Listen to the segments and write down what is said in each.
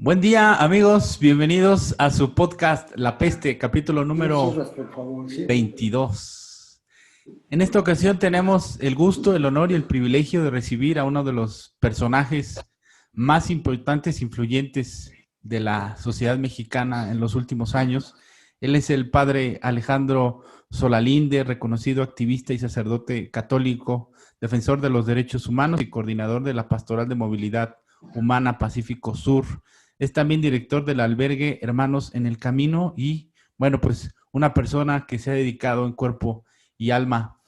Buen día, amigos. Bienvenidos a su podcast La Peste, capítulo número Por favor, sí. 22. En esta ocasión tenemos el gusto, el honor y el privilegio de recibir a uno de los personajes más importantes e influyentes de la sociedad mexicana en los últimos años. Él es el padre Alejandro Solalinde, reconocido activista y sacerdote católico, defensor de los derechos humanos y coordinador de la Pastoral de Movilidad Humana Pacífico Sur. Es también director del albergue Hermanos en el Camino y, bueno, pues una persona que se ha dedicado en cuerpo y alma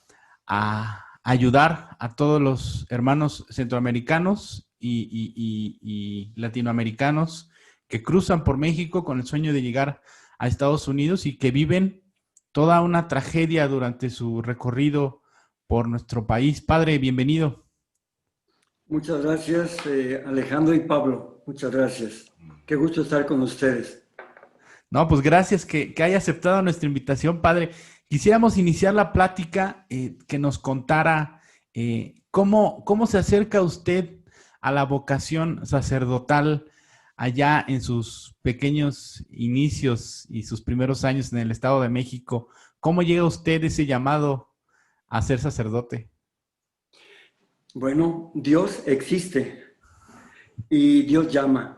a ayudar a todos los hermanos centroamericanos y latinoamericanos que cruzan por México con el sueño de llegar a Estados Unidos y que viven toda una tragedia durante su recorrido por nuestro país. Padre, bienvenido. Muchas gracias, Alejandro y Pablo. Muchas gracias. Qué gusto estar con ustedes. No, pues gracias que haya aceptado nuestra invitación, padre. Quisiéramos iniciar la plática que nos contara cómo se acerca usted a la vocación sacerdotal allá en sus pequeños inicios y sus primeros años en el Estado de México. ¿Cómo llega usted ese llamado a ser sacerdote? Bueno, Dios existe y Dios llama.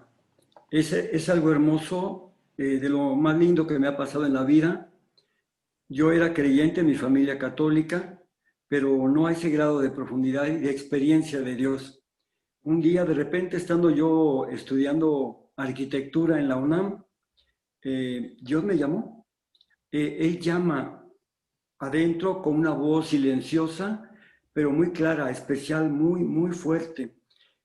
Es algo hermoso, de lo más lindo que me ha pasado en la vida. Yo era creyente en mi familia católica, pero no a ese grado de profundidad y de experiencia de Dios. Un día, de repente, estando yo estudiando arquitectura en la UNAM, Dios me llamó. Él llama adentro con una voz silenciosa, pero muy clara, especial, muy, muy fuerte.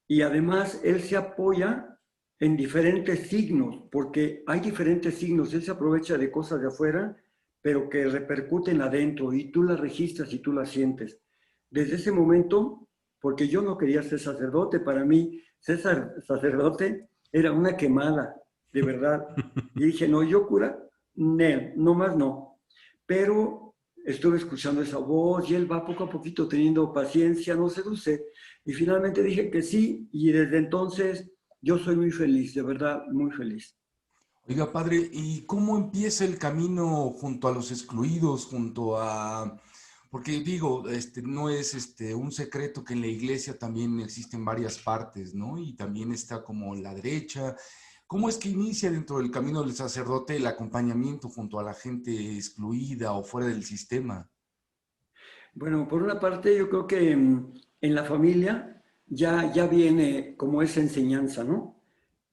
Y además él se apoya en diferentes signos, porque hay diferentes signos. Él se aprovecha de cosas de afuera, pero que repercuten adentro y tú las registras y tú las sientes. Desde ese momento, porque yo no quería ser sacerdote, para mí ser sacerdote era una quemada, de verdad. Y dije, no, yo cura, no más no. Pero estuve escuchando esa voz y él va poco a poquito teniendo paciencia, no seduce. Y finalmente dije que sí, y desde entonces yo soy muy feliz, de verdad, muy feliz. Oiga, padre, ¿y cómo empieza el camino junto a los excluidos, junto a... Porque digo, no es un secreto que en la iglesia también existen varias partes, ¿no? Y también está como la derecha. ¿Cómo es que inicia dentro del camino del sacerdote el acompañamiento junto a la gente excluida o fuera del sistema? Bueno, por una parte yo creo que en la familia ya viene como esa enseñanza, ¿no?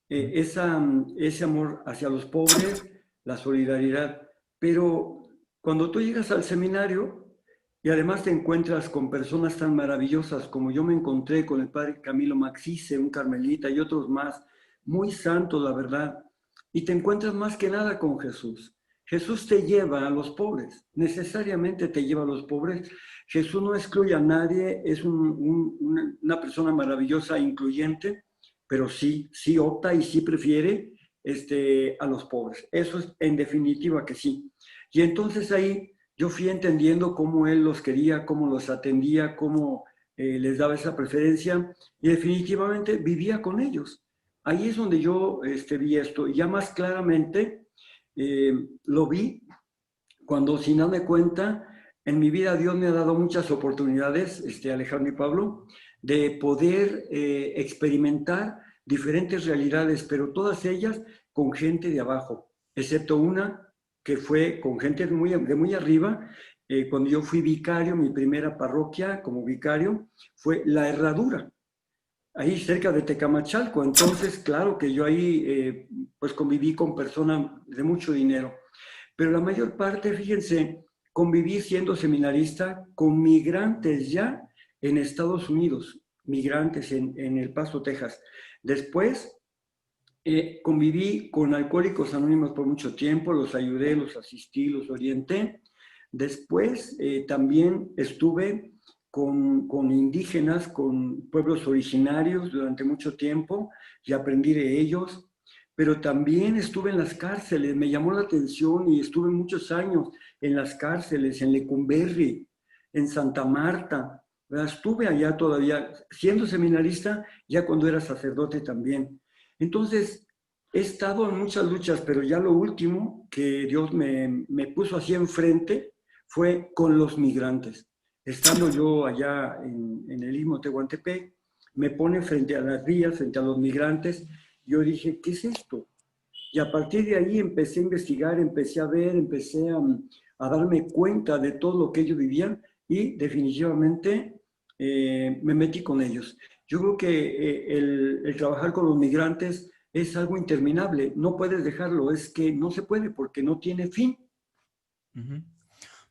Ese amor hacia los pobres, la solidaridad. Pero cuando tú llegas al seminario y además te encuentras con personas tan maravillosas como yo me encontré con el padre Camilo Maxice, un carmelita y otros más, muy santos, la verdad, y te encuentras más que nada con Jesús. Jesús te lleva a los pobres, necesariamente te lleva a los pobres. Jesús no excluye a nadie, es una persona maravillosa e incluyente, pero sí opta y sí prefiere a los pobres. Eso es en definitiva que sí. Y entonces ahí yo fui entendiendo cómo él los quería, cómo los atendía, cómo les daba esa preferencia y definitivamente vivía con ellos. Ahí es donde yo vi esto. Y ya más claramente lo vi cuando, sin darme cuenta, en mi vida Dios me ha dado muchas oportunidades, Alejandro y Pablo, de poder experimentar diferentes realidades, pero todas ellas con gente de abajo, excepto una que fue con gente de muy arriba. Cuando yo fui vicario, mi primera parroquia como vicario fue La Herradura, ahí cerca de Tecamachalco. Entonces, claro que yo ahí pues conviví con personas de mucho dinero. Pero la mayor parte, fíjense, conviví siendo seminarista con migrantes ya en Estados Unidos, migrantes en El Paso, Texas. Después conviví con alcohólicos anónimos por mucho tiempo, los ayudé, los asistí, los orienté. Después también estuve con indígenas, con pueblos originarios durante mucho tiempo y aprendí de ellos. Pero también estuve en las cárceles, me llamó la atención y estuve muchos años en las cárceles, en Lecumberri, en Santa Marta. Estuve allá todavía, siendo seminarista, ya cuando era sacerdote también. Entonces, he estado en muchas luchas, pero ya lo último que Dios me puso así enfrente fue con los migrantes. Estando yo allá en el Istmo de Tehuantepec, me pone frente a las vías, frente a los migrantes. Yo dije, ¿qué es esto? Y a partir de ahí empecé a investigar, empecé a ver, empecé a darme cuenta de todo lo que ellos vivían y definitivamente me metí con ellos. Yo creo que el trabajar con los migrantes es algo interminable. No puedes dejarlo, es que no se puede porque no tiene fin. Uh-huh.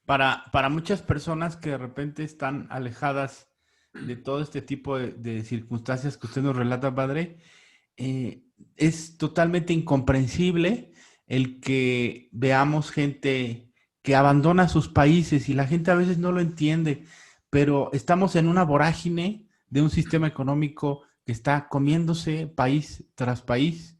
Para muchas personas que de repente están alejadas de todo este tipo de circunstancias que usted nos relata, padre, es totalmente incomprensible el que veamos gente que abandona sus países y la gente a veces no lo entiende, pero estamos en una vorágine de un sistema económico que está comiéndose país tras país,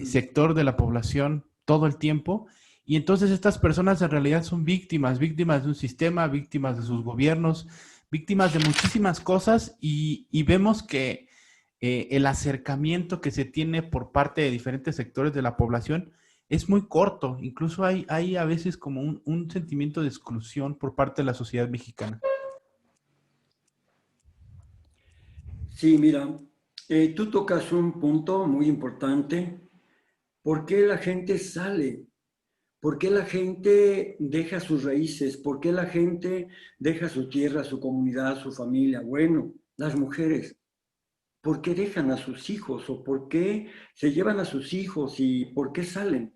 sector de la población todo el tiempo. Y entonces estas personas en realidad son víctimas de un sistema, víctimas de sus gobiernos, víctimas de muchísimas cosas y vemos que el acercamiento que se tiene por parte de diferentes sectores de la población es muy corto. Incluso hay a veces como un sentimiento de exclusión por parte de la sociedad mexicana. Sí, mira, tú tocas un punto muy importante. ¿Por qué la gente sale? ¿Por qué la gente deja sus raíces? ¿Por qué la gente deja su tierra, su comunidad, su familia? Bueno, las mujeres, ¿por qué dejan a sus hijos? ¿O por qué se llevan a sus hijos? ¿Y por qué salen?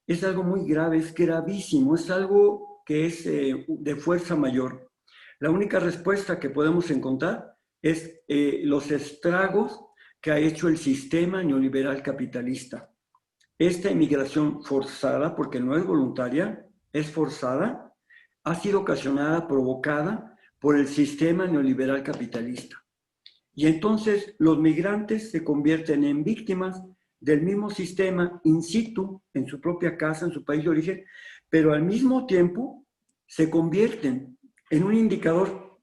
Es algo muy grave, es gravísimo, es algo que es de fuerza mayor. La única respuesta que podemos encontrar es los estragos que ha hecho el sistema neoliberal capitalista. Esta inmigración forzada, porque no es voluntaria, es forzada, ha sido ocasionada, provocada por el sistema neoliberal capitalista. Y entonces los migrantes se convierten en víctimas del mismo sistema in situ, en su propia casa, en su país de origen, pero al mismo tiempo se convierten en un indicador,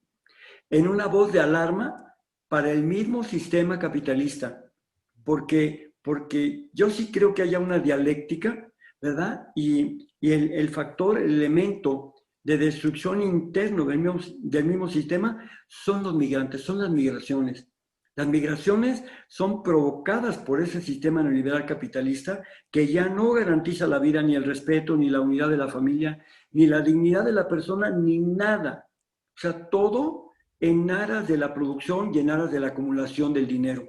en una voz de alarma para el mismo sistema capitalista, porque yo sí creo que haya una dialéctica, ¿verdad? Y el factor, el elemento de destrucción interno del mismo sistema son los migrantes, son las migraciones. Las migraciones son provocadas por ese sistema neoliberal capitalista que ya no garantiza la vida, ni el respeto, ni la unidad de la familia, ni la dignidad de la persona, ni nada. O sea, todo en aras de la producción y en aras de la acumulación del dinero.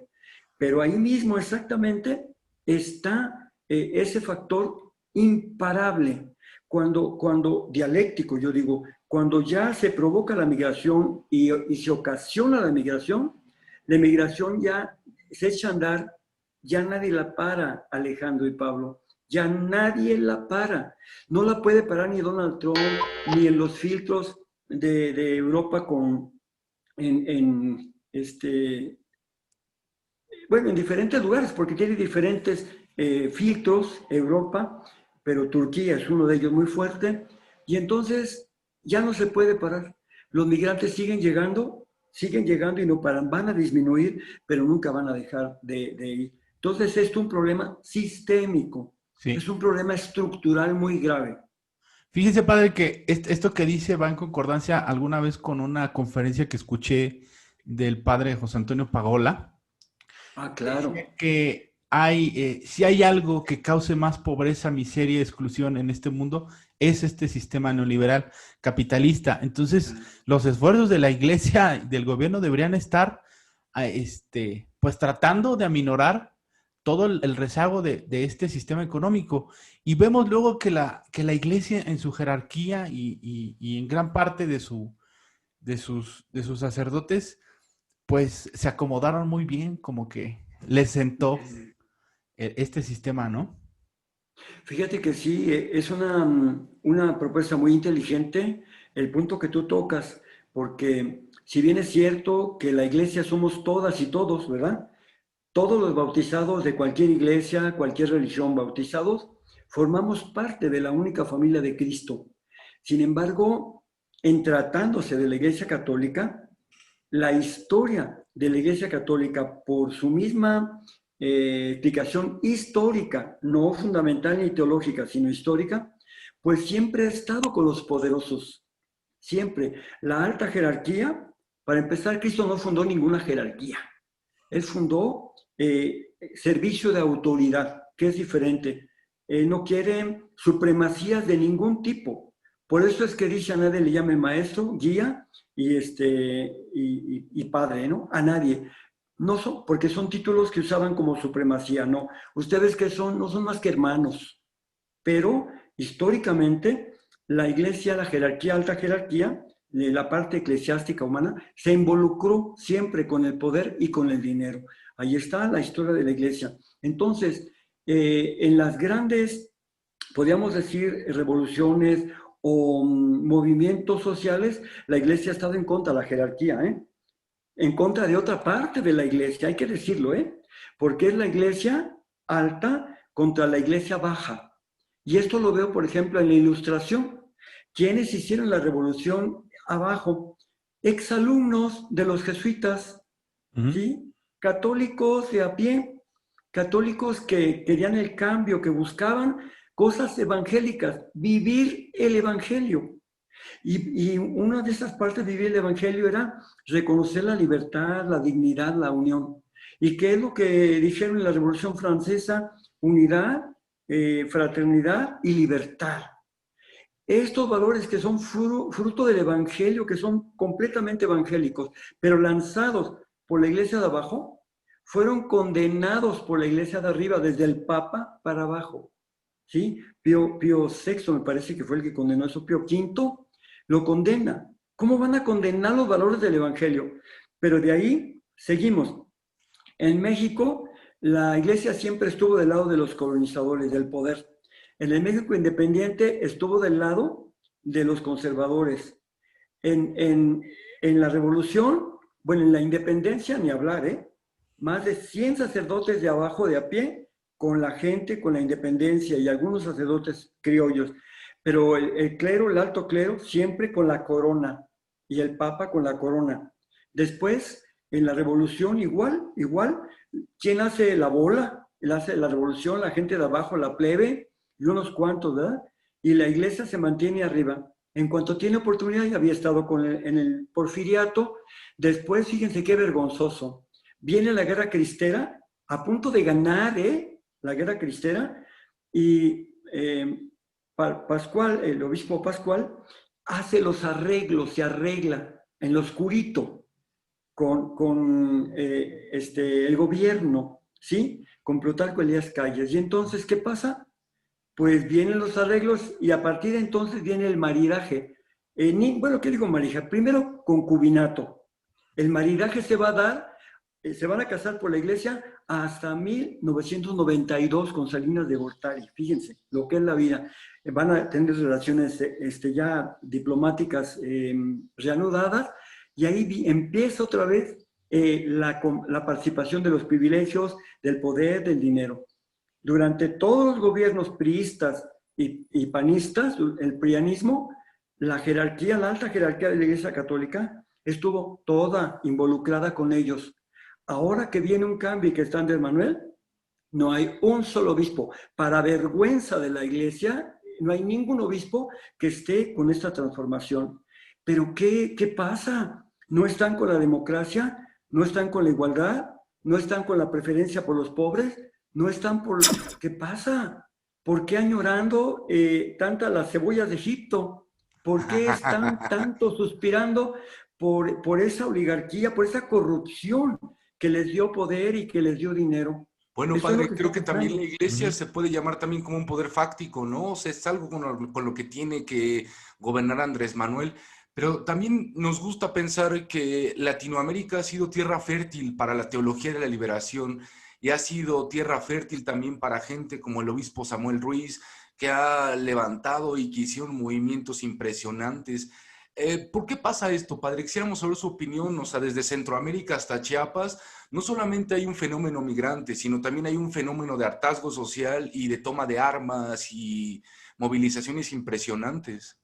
Pero ahí mismo exactamente está ese factor imparable. Cuando dialéctico, yo digo, cuando ya se provoca la migración y se ocasiona la migración ya se echa a andar, ya nadie la para, Alejandro y Pablo, ya nadie la para. No la puede parar ni Donald Trump, ni en los filtros de Europa en diferentes lugares, porque tiene diferentes filtros, Europa, pero Turquía es uno de ellos muy fuerte, y entonces ya no se puede parar. Los migrantes siguen llegando y no paran, van a disminuir, pero nunca van a dejar de ir. Entonces, esto es un problema sistémico, sí. Es un problema estructural muy grave. Fíjese, padre, que esto que dice va en concordancia alguna vez con una conferencia que escuché del padre José Antonio Pagola. Ah, claro. Que si hay algo que cause más pobreza, miseria y exclusión en este mundo, es este sistema neoliberal capitalista. Entonces, los esfuerzos de la iglesia, del gobierno, deberían estar pues tratando de aminorar todo el rezago de este sistema económico. Y vemos luego que la iglesia en su jerarquía y en gran parte de sus sacerdotes, pues se acomodaron muy bien, como que les sentó este sistema, ¿no? Fíjate que sí, es una propuesta muy inteligente el punto que tú tocas, porque si bien es cierto que la iglesia somos todas y todos, ¿verdad? Todos los bautizados de cualquier iglesia, cualquier religión bautizados, formamos parte de la única familia de Cristo. Sin embargo, en tratándose de la Iglesia Católica, la historia de la Iglesia Católica, por su misma explicación histórica, no fundamental ni teológica, sino histórica, pues siempre ha estado con los poderosos. Siempre. La alta jerarquía, para empezar, Cristo no fundó ninguna jerarquía. Él fundó servicio de autoridad, que es diferente. No quiere supremacías de ningún tipo. Por eso es que dice a nadie le llame maestro, guía y padre, ¿no? A nadie. No son, porque son títulos que usaban como supremacía, no. Ustedes que son, no son más que hermanos. Pero históricamente la iglesia, la jerarquía, alta jerarquía, la parte eclesiástica humana, se involucró siempre con el poder y con el dinero. Ahí está la historia de la iglesia. Entonces, en las grandes, podríamos decir, revoluciones o movimientos sociales, la iglesia ha estado en contra de la jerarquía, en contra de otra parte de la iglesia, hay que decirlo, porque es la iglesia alta contra la iglesia baja. Y esto lo veo, por ejemplo, en la Ilustración. ¿Quiénes hicieron la revolución abajo? Exalumnos de los jesuitas, ¿sí? Católicos de a pie, católicos que querían el cambio, que buscaban cosas evangélicas, vivir el evangelio. Y una de esas partes de vivir el evangelio era reconocer la libertad, la dignidad, la unión. ¿Y qué es lo que dijeron en la Revolución Francesa? Unidad, fraternidad y libertad. Estos valores que son fruto del evangelio, que son completamente evangélicos, pero lanzados por la iglesia de abajo, fueron condenados por la iglesia de arriba, desde el Papa para abajo. ¿Sí? Pío VI me parece que fue el que condenó eso. Pío V lo condena. ¿Cómo van a condenar los valores del evangelio? Pero de ahí seguimos. En México, la iglesia siempre estuvo del lado de los colonizadores, del poder. En el México independiente estuvo del lado de los conservadores. En la revolución, bueno, en la independencia ni hablar, más de 100 sacerdotes de abajo, de a pie, con la gente, con la independencia, y algunos sacerdotes criollos. Pero el clero, el alto clero, siempre con la corona, y el papa con la corona. Después, en la revolución, igual, ¿quién hace la bola? Él hace la revolución, la gente de abajo, la plebe, y unos cuantos, ¿verdad? Y la iglesia se mantiene arriba. En cuanto tiene oportunidad, ya había estado en el porfiriato. Después, fíjense qué vergonzoso. Viene la guerra cristera, a punto de ganar, la guerra cristera, y Pascual, el obispo Pascual, hace los arreglos, se arregla en lo oscurito con el gobierno, ¿sí? Con Plutarco Elías Calles. Y entonces, ¿qué pasa? Pues vienen los arreglos y a partir de entonces viene el maridaje. Bueno, ¿qué digo maridaje? Primero, concubinato. El maridaje se va a dar, se van a casar por la iglesia hasta 1992 con Salinas de Gortari. Fíjense lo que es la vida. Van a tener relaciones ya diplomáticas reanudadas y ahí empieza otra vez la participación de los privilegios, del poder, del dinero. Durante todos los gobiernos priistas y panistas, el prianismo, la jerarquía, la alta jerarquía de la Iglesia Católica estuvo toda involucrada con ellos. Ahora que viene un cambio y que está Andrés Manuel, no hay un solo obispo. Para vergüenza de la Iglesia, no hay ningún obispo que esté con esta transformación. Pero ¿qué pasa? ¿No están con la democracia? ¿No están con la igualdad? ¿No están con la preferencia por los pobres? ¿No están por... ¿Qué pasa? ¿Por qué añorando tantas las cebollas de Egipto? ¿Por qué están tanto suspirando por esa oligarquía, por esa corrupción que les dio poder y que les dio dinero? Bueno, Eso padre, es lo creo que está también pasando. la iglesia se puede llamar también como un poder fáctico, ¿no? O sea, es algo con lo que tiene que gobernar Andrés Manuel. Pero también nos gusta pensar que Latinoamérica ha sido tierra fértil para la teología de la liberación y ha sido tierra fértil también para gente como el obispo Samuel Ruiz, que ha levantado y que hicieron movimientos impresionantes. ¿Por qué pasa esto, padre? Quisiéramos saber su opinión, o sea, desde Centroamérica hasta Chiapas, no solamente hay un fenómeno migrante, sino también hay un fenómeno de hartazgo social y de toma de armas y movilizaciones impresionantes.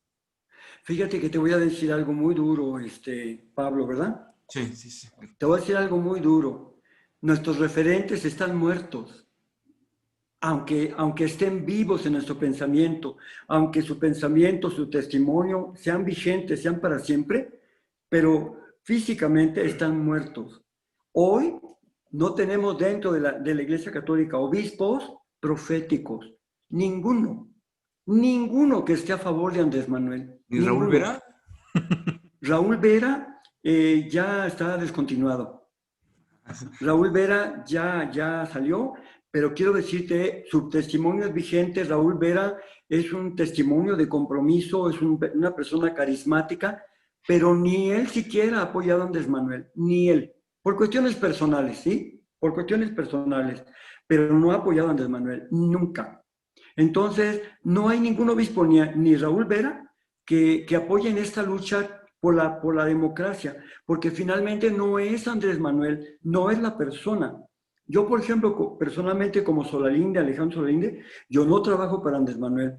Fíjate que te voy a decir algo muy duro, Pablo, ¿verdad? Sí, sí, sí. Te voy a decir algo muy duro. Nuestros referentes están muertos. Aunque estén vivos en nuestro pensamiento, aunque su pensamiento, su testimonio sean vigentes, sean para siempre, pero físicamente están muertos. Hoy no tenemos dentro de la Iglesia Católica obispos proféticos. Ninguno que esté a favor de Andrés Manuel. ¿Ni Raúl Vera? Raúl Vera ya está descontinuado. Raúl Vera ya salió, pero quiero decirte, su testimonio es vigente. Raúl Vera es un testimonio de compromiso, es una persona carismática, pero ni él siquiera ha apoyado a Andrés Manuel, ni él, por cuestiones personales, ¿sí? Por cuestiones personales, pero no ha apoyado a Andrés Manuel, nunca. Entonces, no hay ningún obispo, ni Raúl Vera, que apoye en esta lucha por la democracia, porque finalmente no es Andrés Manuel, no es la persona. Yo, por ejemplo, personalmente como Solalinde, Alejandro Solalinde, yo no trabajo para Andrés Manuel,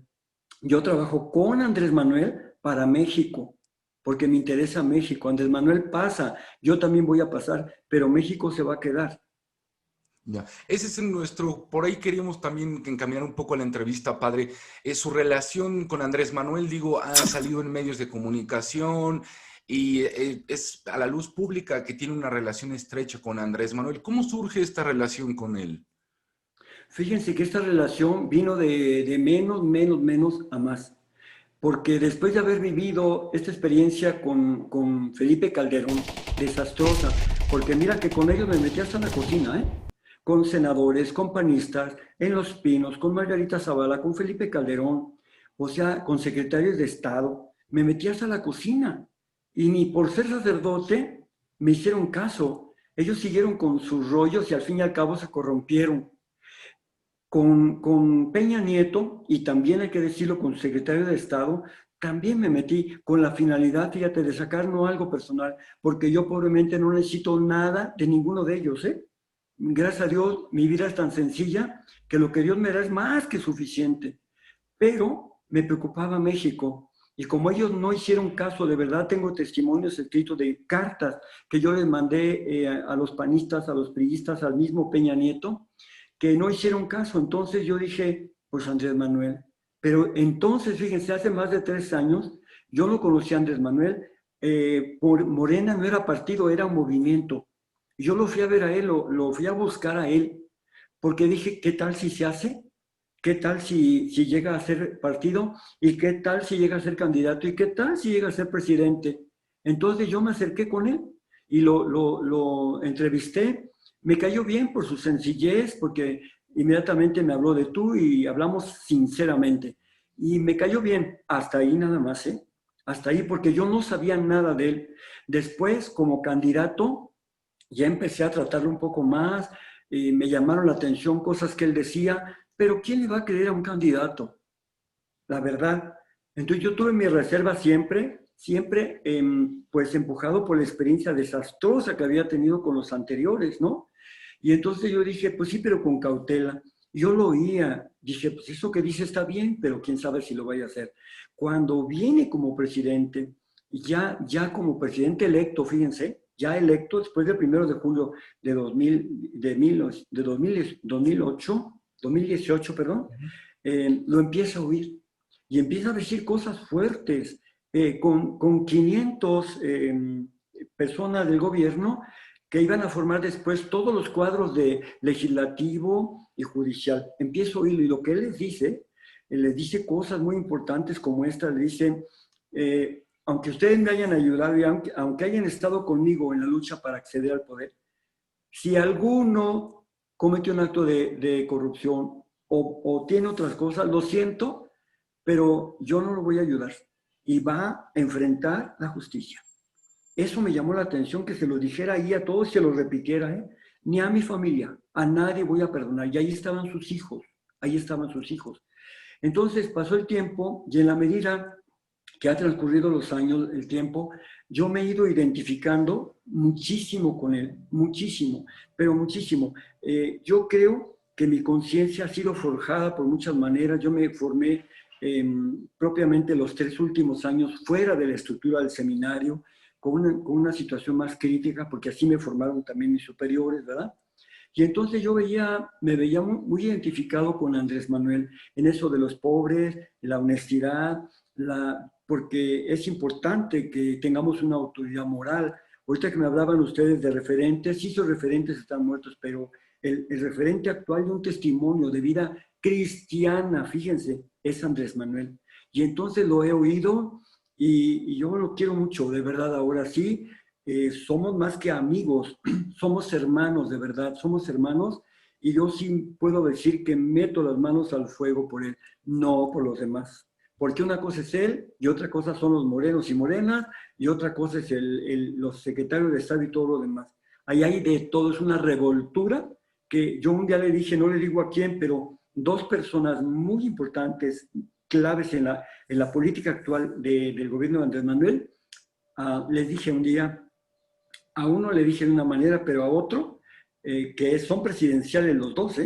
yo trabajo con Andrés Manuel para México, porque me interesa México. Andrés Manuel pasa, yo también voy a pasar, pero México se va a quedar. Ya. Ese es nuestro, por ahí queríamos también encaminar un poco la entrevista, padre. Su relación con Andrés Manuel, digo, ha salido en medios de comunicación y es a la luz pública que tiene una relación estrecha con Andrés Manuel. ¿Cómo surge esta relación con él? Fíjense que esta relación vino de menos a más. Porque después de haber vivido esta experiencia con Felipe Calderón, desastrosa, porque mira que con ellos me metí hasta en la cocina, con senadores, con panistas, en Los Pinos, con Margarita Zavala, con Felipe Calderón, o sea, con secretarios de Estado, me metí hasta la cocina. Y ni por ser sacerdote me hicieron caso. Ellos siguieron con sus rollos y al fin y al cabo se corrompieron. Con Peña Nieto, y también hay que decirlo con su secretario de Estado, también me metí con la finalidad, fíjate, de sacar no algo personal, porque yo pobremente no necesito nada de ninguno de ellos, Gracias a Dios, mi vida es tan sencilla que lo que Dios me da es más que suficiente. Pero me preocupaba México, y como ellos no hicieron caso, de verdad tengo testimonios escritos de cartas que yo les mandé a los panistas, a los priistas, al mismo Peña Nieto, que no hicieron caso. Entonces yo dije, pues Andrés Manuel. Pero entonces, fíjense, hace más de 3 años, yo no conocí a Andrés Manuel. Por Morena no era partido, era un movimiento. Yo lo fui a ver a él, lo fui a buscar a él, porque dije, ¿qué tal si se hace? ¿Qué tal si llega a ser partido? ¿Y qué tal si llega a ser candidato? ¿Y qué tal si llega a ser presidente? Entonces yo me acerqué con él y lo entrevisté. Me cayó bien por su sencillez, porque inmediatamente me habló de tú y hablamos sinceramente. Y me cayó bien, hasta ahí nada más, Hasta ahí, porque yo no sabía nada de él. Después, como candidato, ya empecé a tratarlo un poco más, me llamaron la atención cosas que él decía, pero ¿quién le va a creer a un candidato? La verdad. Entonces yo tuve mi reserva siempre, pues empujado por la experiencia desastrosa que había tenido con los anteriores, ¿no? Y entonces yo dije, pues sí, pero con cautela. Yo lo oía, dije, pues eso que dice está bien, pero quién sabe si lo vaya a hacer. Cuando viene como presidente, ya como presidente electo, fíjense, ya electo después del 1 de julio de 2018, perdón, lo empieza a oír y empieza a decir cosas fuertes. Con 500 personas del gobierno que iban a formar después todos los cuadros de legislativo y judicial. Empiezo a oírlo y lo que él les dice cosas muy importantes como esta, le dice, aunque ustedes me hayan ayudado y aunque hayan estado conmigo en la lucha para acceder al poder, si alguno comete un acto de corrupción o tiene otras cosas, lo siento, pero yo no lo voy a ayudar y va a enfrentar la justicia. Eso me llamó la atención, que se lo dijera ahí a todos, se lo repitiera, ni a mi familia, a nadie voy a perdonar. Y ahí estaban sus hijos, Entonces pasó el tiempo y en la medida que ha transcurrido los años, el tiempo, yo me he ido identificando muchísimo con él, muchísimo, pero muchísimo. Yo creo que mi conciencia ha sido forjada por muchas maneras. Yo me formé propiamente los 3 últimos años fuera de la estructura del seminario, con una situación más crítica, porque así me formaron también mis superiores, ¿verdad? Y entonces yo me veía muy identificado con Andrés Manuel en eso de los pobres, la honestidad, porque es importante que tengamos una autoridad moral. Ahorita que me hablaban ustedes de referentes, sí, sus referentes están muertos, pero el referente actual de un testimonio de vida cristiana, fíjense, es Andrés Manuel. Y entonces lo he oído y yo lo quiero mucho, de verdad, ahora sí. Somos más que amigos, somos hermanos, de verdad, somos hermanos, y yo sí puedo decir que meto las manos al fuego por él, no por los demás. Porque una cosa es él, y otra cosa son los morenos y morenas, y otra cosa es los secretarios de Estado y todo lo demás. Ahí hay de todo, es una revoltura que yo un día le dije, no le digo a quién, pero dos personas muy importantes, claves en la política actual del gobierno de Andrés Manuel, les dije un día, a uno le dije de una manera, pero a otro, que son presidenciales los dos,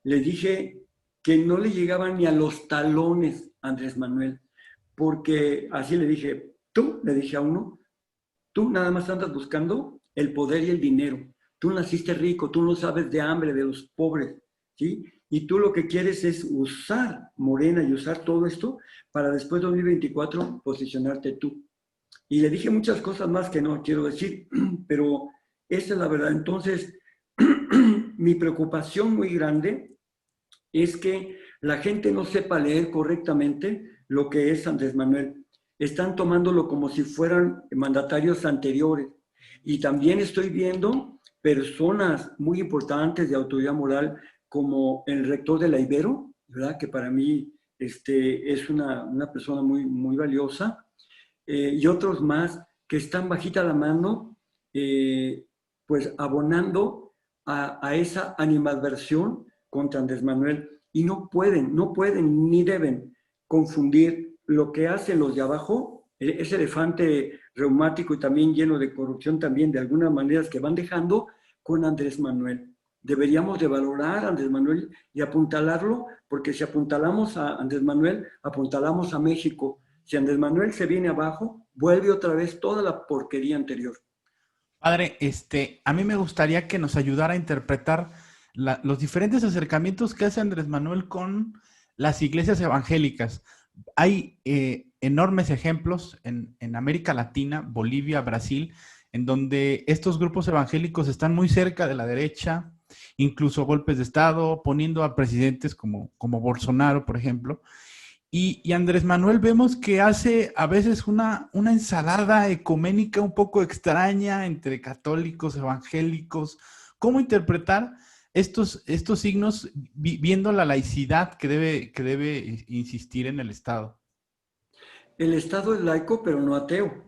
le dije que no le llegaban ni a los talones a Andrés Manuel, porque así le dije, le dije a uno, tú nada más andas buscando el poder y el dinero. Tú naciste rico, tú no sabes de hambre, de los pobres, ¿sí? Y tú lo que quieres es usar Morena y usar todo esto para después de 2024 posicionarte tú. Y le dije muchas cosas más que no quiero decir, pero esa es la verdad. Entonces, mi preocupación muy grande es que la gente no sepa leer correctamente lo que es Andrés Manuel. Están tomándolo como si fueran mandatarios anteriores. Y también estoy viendo personas muy importantes de autoridad moral como el rector de la Ibero, ¿verdad? Que para mí es una persona muy, muy valiosa. Y otros más que están bajita la mano, pues abonando a esa animadversión contra Andrés Manuel. Y no pueden ni deben confundir lo que hacen los de abajo, ese elefante reumático y también lleno de corrupción también de algunas maneras que van dejando, con Andrés Manuel. Deberíamos de valorar a Andrés Manuel y apuntalarlo, porque si apuntalamos a Andrés Manuel, apuntalamos a México. Si Andrés Manuel se viene abajo, vuelve otra vez toda la porquería anterior. Padre, a mí me gustaría que nos ayudara a interpretar los diferentes acercamientos que hace Andrés Manuel con las iglesias evangélicas. Hay enormes ejemplos en América Latina, Bolivia, Brasil, en donde estos grupos evangélicos están muy cerca de la derecha, incluso golpes de Estado, poniendo a presidentes como Bolsonaro, por ejemplo. Y Andrés Manuel vemos que hace a veces una ensalada ecuménica un poco extraña entre católicos, evangélicos. ¿Cómo interpretar estos signos viendo la laicidad que debe insistir en el Estado? El Estado es laico, pero no ateo.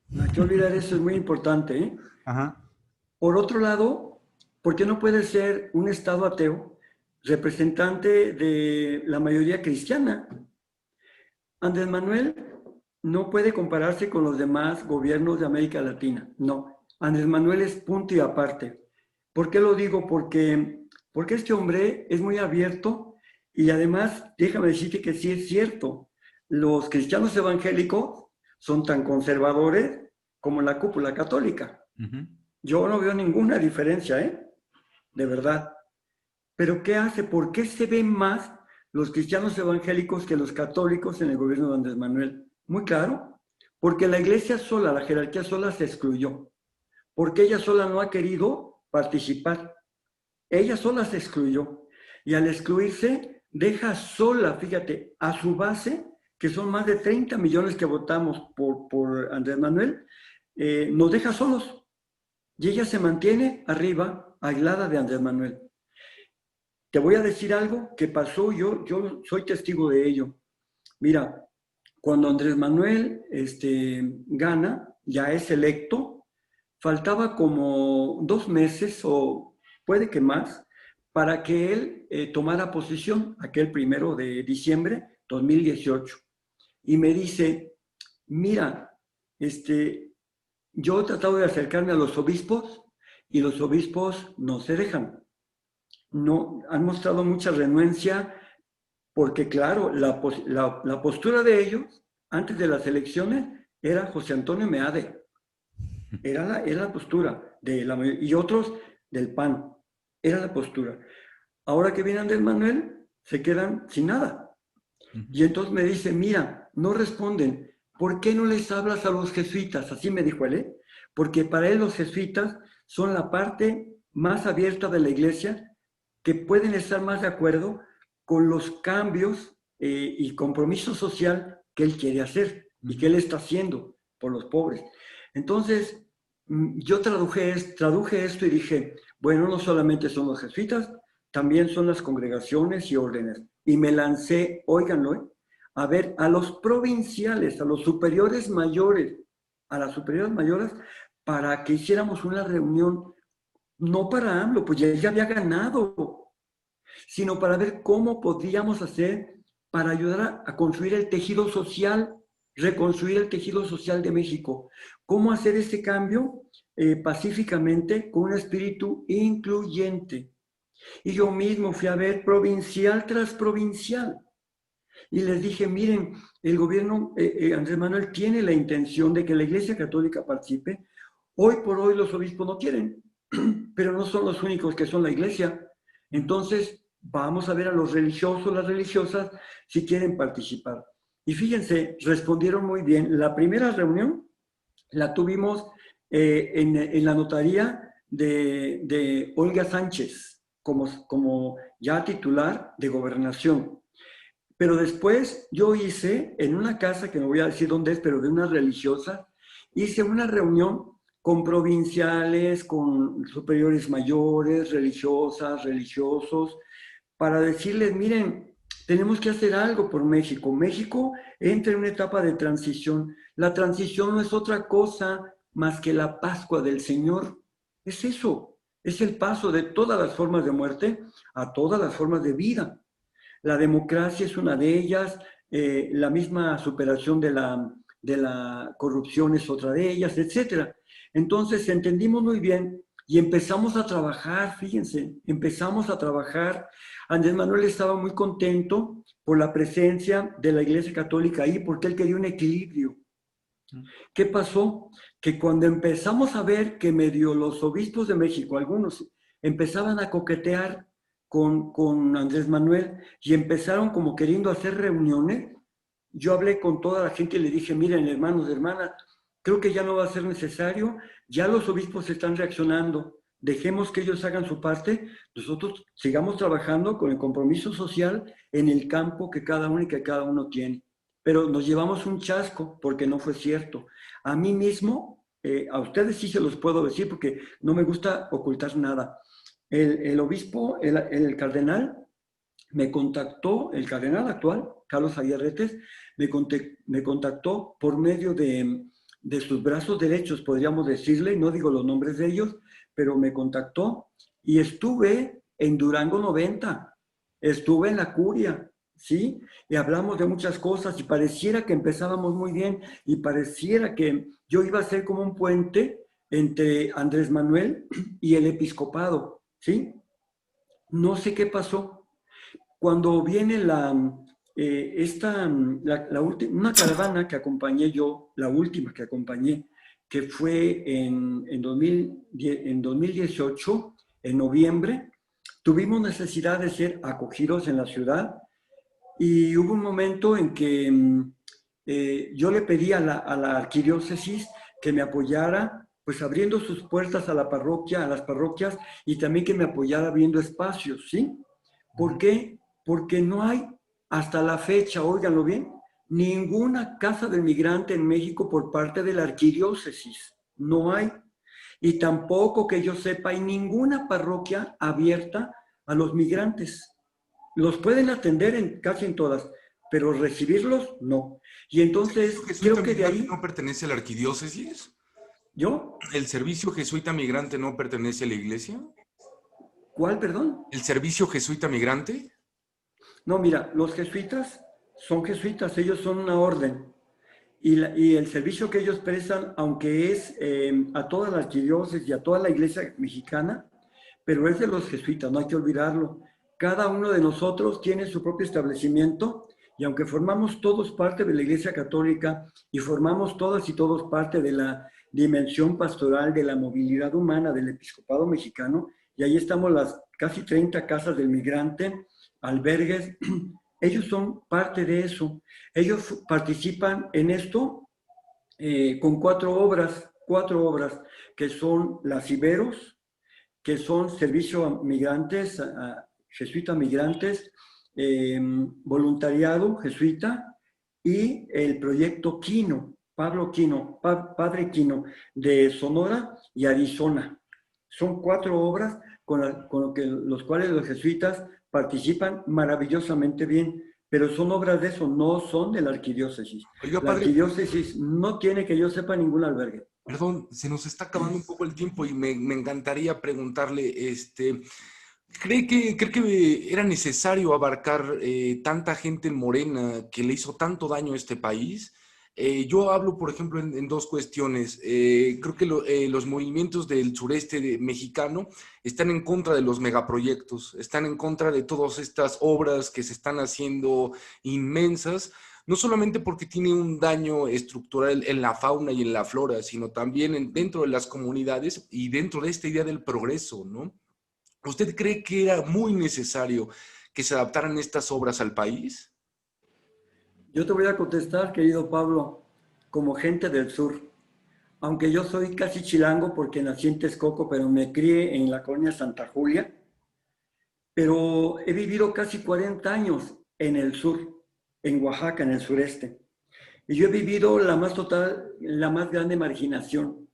No hay que olvidar eso, es muy importante, ¿eh? Ajá. Por otro lado, ¿por qué no puede ser un Estado ateo representante de la mayoría cristiana? Andrés Manuel no puede compararse con los demás gobiernos de América Latina, no. Andrés Manuel es punto y aparte. ¿Por qué lo digo? Porque este hombre es muy abierto y además, déjame decirte que sí es cierto, los cristianos evangélicos son tan conservadores como la cúpula católica. Uh-huh. Yo no veo ninguna diferencia, de verdad. Pero ¿qué hace? ¿Por qué se ven más los cristianos evangélicos que los católicos en el gobierno de Andrés Manuel? Muy claro, porque la iglesia sola, la jerarquía sola se excluyó, porque ella sola no ha querido participar, ella sola se excluyó, y al excluirse deja sola, fíjate, a su base, que son más de 30 millones que votamos por Andrés Manuel, nos deja solos, y ella se mantiene arriba, aislada de Andrés Manuel. Te voy a decir algo que pasó, yo soy testigo de ello. Mira, cuando Andrés Manuel gana, ya es electo, faltaba como 2 meses o puede que más, para que él tomara posesión, aquel 1 de diciembre 2018. Y me dice, mira, yo he tratado de acercarme a los obispos y los obispos no se dejan. No, han mostrado mucha renuencia porque, claro, la postura de ellos antes de las elecciones era José Antonio Meade. Era la postura de la mayoría. Y otros del PAN. Era la postura. Ahora que viene Andrés Manuel, se quedan sin nada. Y entonces me dice, mira, no responden. ¿Por qué no les hablas a los jesuitas? Así me dijo él, ¿eh? Porque para él los jesuitas son la parte más abierta de la iglesia, que pueden estar más de acuerdo con los cambios y compromiso social que él quiere hacer y que él está haciendo por los pobres. Entonces, yo traduje esto y dije, bueno, no solamente son los jesuitas, también son las congregaciones y órdenes. Y me lancé, óiganlo, a ver a los provinciales, a los superiores mayores, a las superiores mayores, para que hiciéramos una reunión, no para AMLO, pues ya había ganado, sino para ver cómo podíamos hacer para ayudar a construir el tejido social, reconstruir el tejido social de México. ¿Cómo hacer ese cambio pacíficamente con un espíritu incluyente? Y yo mismo fui a ver provincial tras provincial. Y les dije, miren, el gobierno, Andrés Manuel, tiene la intención de que la Iglesia Católica participe. Hoy por hoy los obispos no quieren, pero no son los únicos que son la Iglesia. Entonces, vamos a ver a los religiosos, las religiosas, si quieren participar. Y fíjense, respondieron muy bien. La primera reunión la tuvimos en la notaría de Olga Sánchez, como ya titular de Gobernación. Pero después yo hice, en una casa, que no voy a decir dónde es, pero de una religiosa, hice una reunión con provinciales, con superiores mayores, religiosas, religiosos, para decirles, miren, tenemos que hacer algo por México. México entra en una etapa de transición. La transición no es otra cosa más que la Pascua del Señor. Es eso, es el paso de todas las formas de muerte a todas las formas de vida. La democracia es una de ellas, la misma superación de la corrupción es otra de ellas, etc. Entonces entendimos muy bien y empezamos a trabajar, fíjense, empezamos a trabajar. Andrés Manuel estaba muy contento por la presencia de la Iglesia Católica ahí, porque él quería un equilibrio. ¿Qué pasó? Que cuando empezamos a ver que medio los obispos de México, algunos, empezaban a coquetear con Andrés Manuel y empezaron como queriendo hacer reuniones, yo hablé con toda la gente y le dije, miren, hermanos, hermanas, creo que ya no va a ser necesario, ya los obispos están reaccionando, dejemos que ellos hagan su parte, nosotros sigamos trabajando con el compromiso social en el campo que cada uno y que cada uno tiene. Pero nos llevamos un chasco porque no fue cierto. A mí mismo, a ustedes sí se los puedo decir porque no me gusta ocultar nada. El obispo, el cardenal, me contactó, el cardenal actual, Carlos Aguirretes, me contactó por medio de sus brazos derechos, podríamos decirle, no digo los nombres de ellos, pero me contactó y estuve en Durango 90, estuve en la Curia, ¿sí? Y hablamos de muchas cosas y pareciera que empezábamos muy bien y pareciera que yo iba a ser como un puente entre Andrés Manuel y el episcopado, ¿sí? No sé qué pasó. Cuando viene una caravana que acompañé yo, la última que acompañé, que fue en 2018, en noviembre, tuvimos necesidad de ser acogidos en la ciudad y hubo un momento en que yo le pedí a la arquidiócesis que me apoyara, pues abriendo sus puertas a la parroquia, a las parroquias, y también que me apoyara abriendo espacios, ¿sí? ¿Por qué? Porque no hay, hasta la fecha, óiganlo bien, ninguna casa del migrante en México por parte de la arquidiócesis. No hay. Y tampoco, que yo sepa, hay ninguna parroquia abierta a los migrantes. Los pueden atender casi en todas, pero recibirlos, no. Y entonces, creo que de ahí... ¿No pertenece a la arquidiócesis? ¿Yo? ¿El servicio jesuita migrante no pertenece a la iglesia? ¿Cuál, perdón? ¿El servicio jesuita migrante? No, mira, los jesuitas son jesuitas, ellos son una orden. Y el servicio que ellos prestan, aunque es a toda la arquidiócesis y a toda la iglesia mexicana, pero es de los jesuitas, no hay que olvidarlo. Cada uno de nosotros tiene su propio establecimiento y aunque formamos todos parte de la Iglesia Católica y formamos todas y todos parte de la dimensión pastoral de la movilidad humana del episcopado mexicano, y ahí estamos las casi 30 casas del migrante, albergues. Ellos son parte de eso. Ellos participan en esto con cuatro obras que son las Iberos, que son servicio a migrantes, jesuita migrantes, voluntariado jesuita y el proyecto Quino, Pablo Quino, Padre Quino, de Sonora y Arizona. Son cuatro obras los cuales los jesuitas participan maravillosamente bien, pero son obras de eso, no son de la arquidiócesis. Oiga, La padre, arquidiócesis no tiene, que yo sepa, ningún albergue. perdón, se nos está acabando un poco el tiempo y me encantaría preguntarle, ¿cree que era necesario abarcar tanta gente en Morena que le hizo tanto daño a este país? Yo hablo, por ejemplo, en dos cuestiones. Creo que los movimientos del sureste mexicano están en contra de los megaproyectos, están en contra de todas estas obras que se están haciendo inmensas, no solamente porque tiene un daño estructural en la fauna y en la flora, sino también dentro de las comunidades y dentro de esta idea del progreso, ¿no? ¿Usted cree que era muy necesario que se adaptaran estas obras al país? Yo te voy a contestar, querido Pablo, como gente del sur. Aunque yo soy casi chilango porque nací en Texcoco, pero me crié en la colonia Santa Julia, pero he vivido casi 40 años en el sur, en Oaxaca, en el sureste. Y yo he vivido la más grande marginación.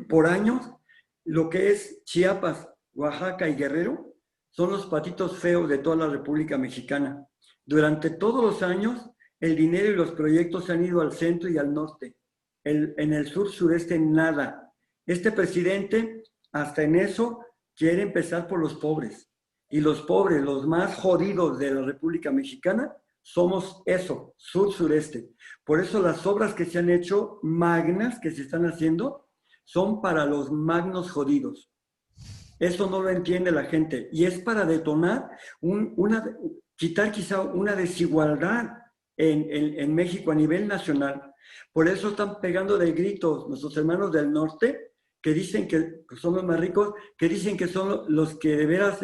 Por años, lo que es Chiapas, Oaxaca y Guerrero son los patitos feos de toda la República Mexicana. Durante todos los años, el dinero y los proyectos han ido al centro y al norte. En el sur-sureste, nada. Este presidente, hasta en eso, quiere empezar por los pobres. Y los pobres, los más jodidos de la República Mexicana, somos eso, sur-sureste. Por eso las obras que se han hecho, magnas, que se están haciendo, son para los magnos jodidos. Eso no lo entiende la gente. Y es para detonar, quitar quizá una desigualdad en México a nivel nacional. Por eso están pegando de gritos nuestros hermanos del norte, que dicen que son los más ricos, que dicen que son los que de veras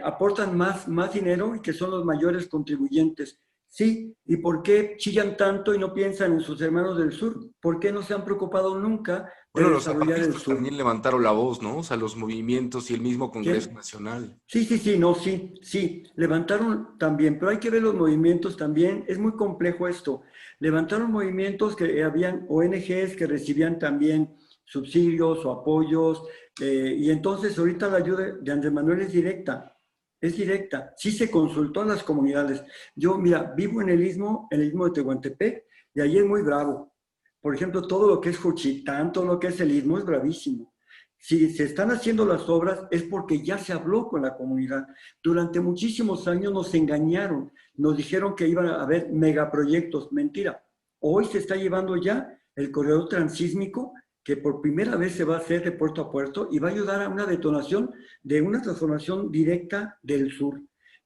aportan más dinero y que son los mayores contribuyentes. Sí, ¿y por qué chillan tanto y no piensan en sus hermanos del sur? ¿Por qué no se han preocupado nunca de Bueno, los desarrollar el zapatistas sur? también levantaron la voz, ¿no? O sea, los movimientos y el mismo Congreso ¿Quién? Nacional. Sí, levantaron también, pero hay que ver los movimientos también, es muy complejo esto. Levantaron movimientos que habían ONGs que recibían también subsidios o apoyos, y entonces ahorita la ayuda de Andrés Manuel es directa, sí se consultó a las comunidades. Yo, mira, vivo en el istmo de Tehuantepec, y ahí es muy bravo. Por ejemplo, todo lo que es Juchitán, todo lo que es el istmo es bravísimo. Si se están haciendo las obras es porque ya se habló con la comunidad. Durante muchísimos años nos engañaron, nos dijeron que iban a haber megaproyectos. Mentira. Hoy se está llevando ya el corredor transísmico, que por primera vez se va a hacer de puerto a puerto y va a ayudar a una detonación de una transformación directa del sur.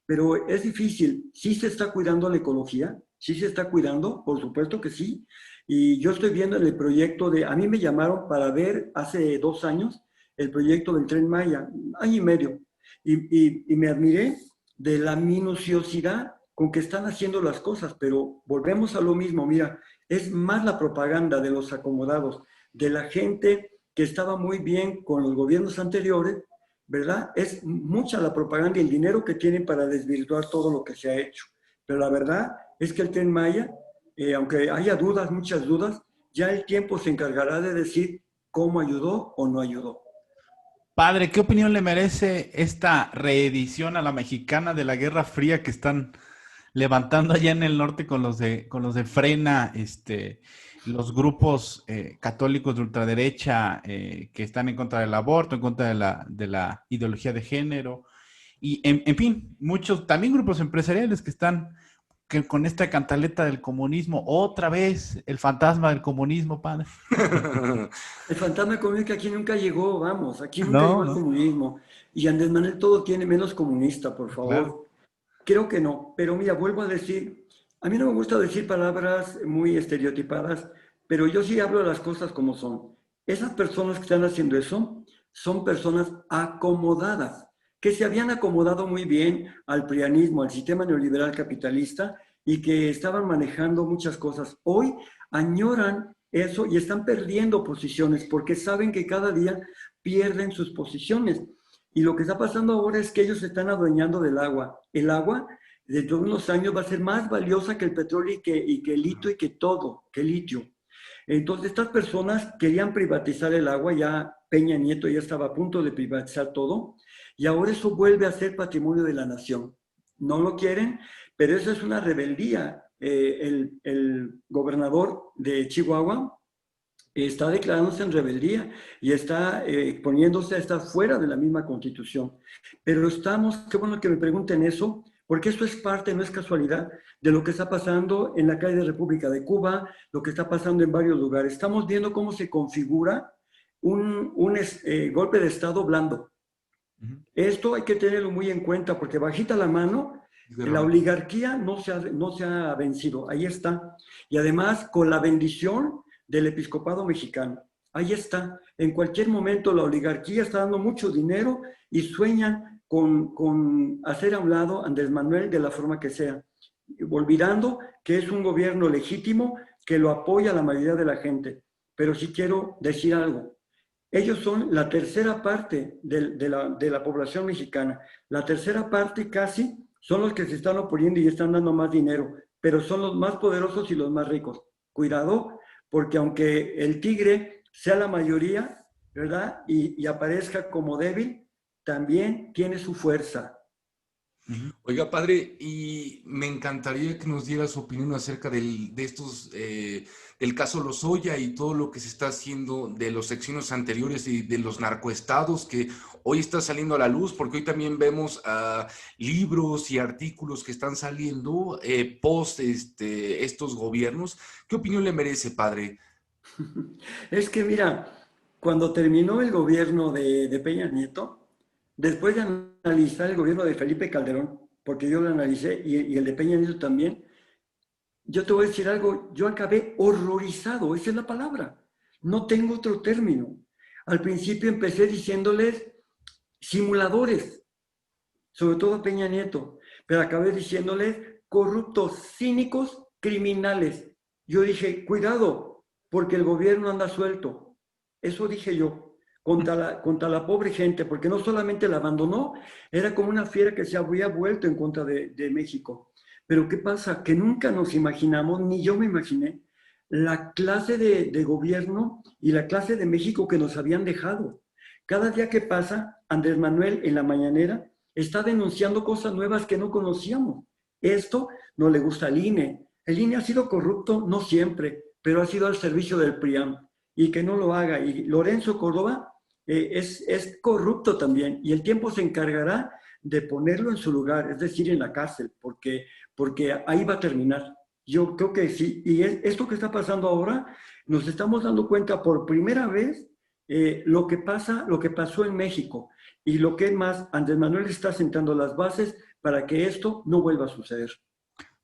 Pero es difícil. ¿Sí se está cuidando la ecología? ¿Sí se está cuidando? Por supuesto que sí. Y yo estoy viendo el proyecto a mí me llamaron para ver hace 2 años el proyecto del Tren Maya, año y medio, y me admiré de la minuciosidad con que están haciendo las cosas, pero volvemos a lo mismo. Mira, es más la propaganda de los acomodados, de la gente que estaba muy bien con los gobiernos anteriores, ¿verdad? Es mucha la propaganda y el dinero que tienen para desvirtuar todo lo que se ha hecho. Pero la verdad es que el Tren Maya, aunque haya dudas, muchas dudas, ya el tiempo se encargará de decir cómo ayudó o no ayudó. Padre, ¿qué opinión le merece esta reedición a la mexicana de la Guerra Fría que están levantando allá en el norte con los de Frena, los grupos católicos de ultraderecha que están en contra del aborto, en contra de la ideología de género, y en fin, muchos también grupos empresariales que están con esta cantaleta del comunismo, otra vez el fantasma del comunismo, padre? El fantasma del comunismo que aquí nunca llegó, vamos, aquí nunca llegó el No, comunismo. Y Andrés Manuel todo tiene menos comunista, por favor. claro. Creo que no, pero mira, vuelvo a decir, a mí no me gusta decir palabras muy estereotipadas, pero yo sí hablo de las cosas como son. Esas personas que están haciendo eso son personas acomodadas, que se habían acomodado muy bien al prianismo, al sistema neoliberal capitalista, y que estaban manejando muchas cosas. Hoy añoran eso y están perdiendo posiciones porque saben que cada día pierden sus posiciones. Y lo que está pasando ahora es que ellos se están adueñando del agua. El agua, dentro de unos años, va a ser más valiosa que el petróleo y que el litio y que todo, que el litio. Entonces, estas personas querían privatizar el agua, ya Peña Nieto ya estaba a punto de privatizar todo, y ahora eso vuelve a ser patrimonio de la nación. No lo quieren, pero eso es una rebeldía. El gobernador de Chihuahua está declarándose en rebeldía y está poniéndose a estar fuera de la misma Constitución. Pero estamos, qué bueno que me pregunten eso, porque eso es parte, no es casualidad, de lo que está pasando en la calle de República de Cuba, lo que está pasando en varios lugares. Estamos viendo cómo se configura un golpe de Estado blando. Esto hay que tenerlo muy en cuenta, porque bajita la mano, la oligarquía no se ha vencido, ahí está. Y además, con la bendición del episcopado mexicano, ahí está. En cualquier momento la oligarquía está dando mucho dinero y sueñan con hacer a un lado a Andrés Manuel de la forma que sea, olvidando que es un gobierno legítimo que lo apoya la mayoría de la gente. Pero sí quiero decir algo. Ellos son la tercera parte de la población mexicana. La tercera parte casi son los que se están oponiendo y están dando más dinero, pero son los más poderosos y los más ricos. Cuidado, porque aunque el tigre sea la mayoría, ¿verdad? Y aparezca como débil, también tiene su fuerza. Oiga, padre, y me encantaría que nos diera su opinión acerca del caso Lozoya y todo lo que se está haciendo de los sexenios anteriores y de los narcoestados que hoy está saliendo a la luz, porque hoy también vemos libros y artículos que están saliendo post estos gobiernos. ¿Qué opinión le merece, padre? Es que mira, cuando terminó el gobierno de Peña Nieto, después de analizar el gobierno de Felipe Calderón, porque yo lo analicé y el de Peña Nieto también, yo te voy a decir algo, yo acabé horrorizado, esa es la palabra, no tengo otro término. Al principio empecé diciéndoles simuladores, sobre todo a Peña Nieto, pero acabé diciéndoles corruptos, cínicos, criminales. Yo dije, cuidado, porque el gobierno anda suelto. Eso dije yo, contra la pobre gente, porque no solamente la abandonó, era como una fiera que se había vuelto en contra de México. Pero ¿qué pasa? Que nunca nos imaginamos, ni yo me imaginé, la clase de gobierno y la clase de México que nos habían dejado. Cada día que pasa, Andrés Manuel en la mañanera está denunciando cosas nuevas que no conocíamos. Esto no le gusta al INE. El INE ha sido corrupto, no siempre, pero ha sido al servicio del PRIAM. Y que no lo haga. Y Lorenzo Córdoba es corrupto también. Y el tiempo se encargará de ponerlo en su lugar, es decir, en la cárcel, porque ahí va a terminar. Yo creo que sí. Y esto que está pasando ahora, nos estamos dando cuenta por primera vez lo que pasó en México. Y lo que es más, Andrés Manuel está sentando las bases para que esto no vuelva a suceder.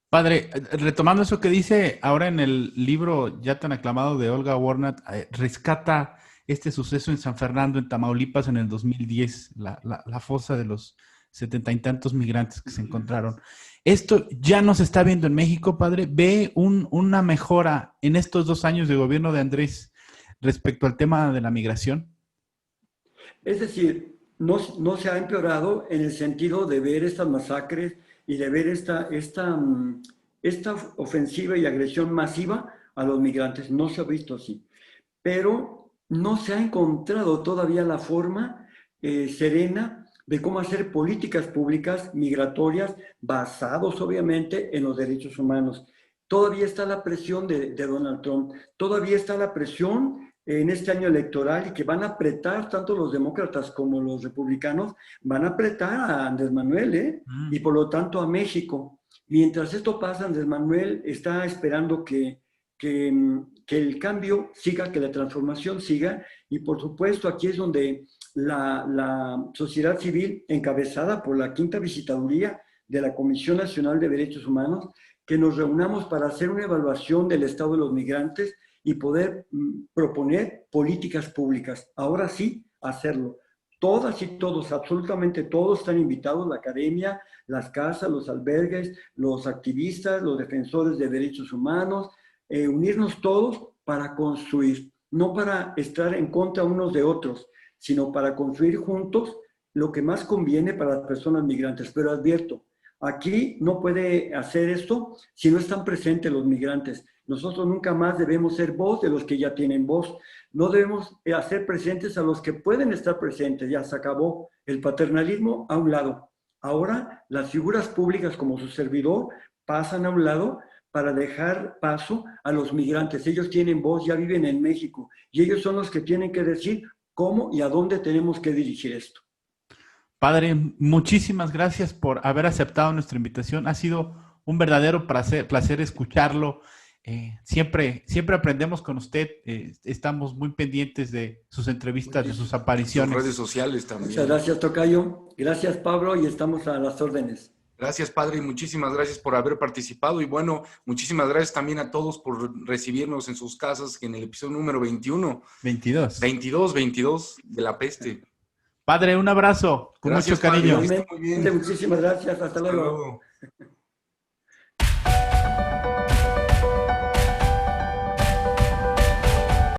Padre, retomando eso que dice ahora en el libro ya tan aclamado de Olga Warnat, rescata este suceso en San Fernando, en Tamaulipas, en el 2010, la fosa de los 70 y tantos migrantes que se encontraron. ¿Esto ya no se está viendo en México, padre? ¿Ve una mejora en estos 2 años de gobierno de Andrés respecto al tema de la migración? Es decir, no se ha empeorado en el sentido de ver estas masacres y de ver esta ofensiva y agresión masiva a los migrantes. No se ha visto así. Pero no se ha encontrado todavía la forma serena de cómo hacer políticas públicas migratorias basados obviamente en los derechos humanos. Todavía está la presión de Donald Trump, todavía está la presión en este año electoral y que van a apretar tanto los demócratas como los republicanos, van a apretar a Andrés Manuel y por lo tanto a México. Mientras esto pasa, Andrés Manuel está esperando que el cambio siga, que la transformación siga, y por supuesto aquí es donde la sociedad civil, encabezada por la quinta visitaduría de la Comisión Nacional de Derechos Humanos, que nos reunamos para hacer una evaluación del estado de los migrantes y poder proponer políticas públicas. Ahora sí, hacerlo. todas y todos, absolutamente todos están invitados, la academia, las casas, los albergues, los activistas, los defensores de derechos humanos, unirnos todos para construir, no para estar en contra unos de otros, sino para construir juntos lo que más conviene para las personas migrantes. Pero advierto, aquí no puede hacer esto si no están presentes los migrantes. Nosotros nunca más debemos ser voz de los que ya tienen voz. No debemos hacer presentes a los que pueden estar presentes. Ya se acabó el paternalismo a un lado. Ahora las figuras públicas como su servidor pasan a un lado para dejar paso a los migrantes. Ellos tienen voz, ya viven en México y ellos son los que tienen que decir cómo y a dónde tenemos que dirigir esto. Padre, muchísimas gracias por haber aceptado nuestra invitación. Ha sido un verdadero placer escucharlo. Siempre aprendemos con usted. Estamos muy pendientes de sus entrevistas, de sus apariciones. Sus redes sociales también. Muchas gracias, tocayo. Gracias, Pablo, y estamos a las órdenes. Gracias, padre, y muchísimas gracias por haber participado. Y bueno, muchísimas gracias también a todos por recibirnos en sus casas en el episodio número 21. 22 de La Peste. Padre, un abrazo, con Gracias, mucho cariño. Padre, muy bien. Muchísimas gracias, hasta luego. Hasta luego.